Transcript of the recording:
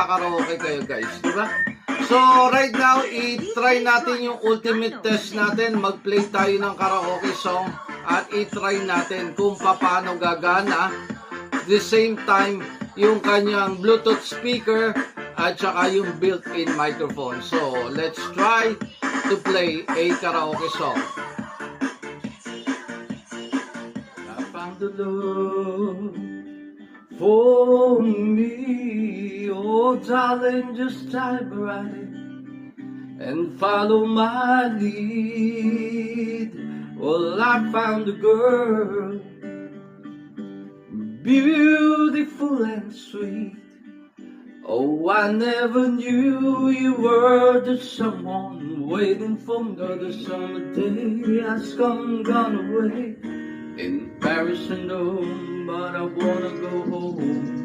magkakaraoke kayo guys, di ba? So right now, i-try natin yung ultimate test natin. Mag-play tayo ng karaoke song at i-try natin kung paano gagana. At the same time, yung kanyang Bluetooth speaker at saka yung built-in microphone. So let's try to play a karaoke song. I found the love for me, oh darling, just dive right in and follow my lead. Well, I found a girl, beautiful and sweet. Oh, I never knew you were the someone waiting for another summer day. Has come, gone away in Paris and Rome, but I wanna go home.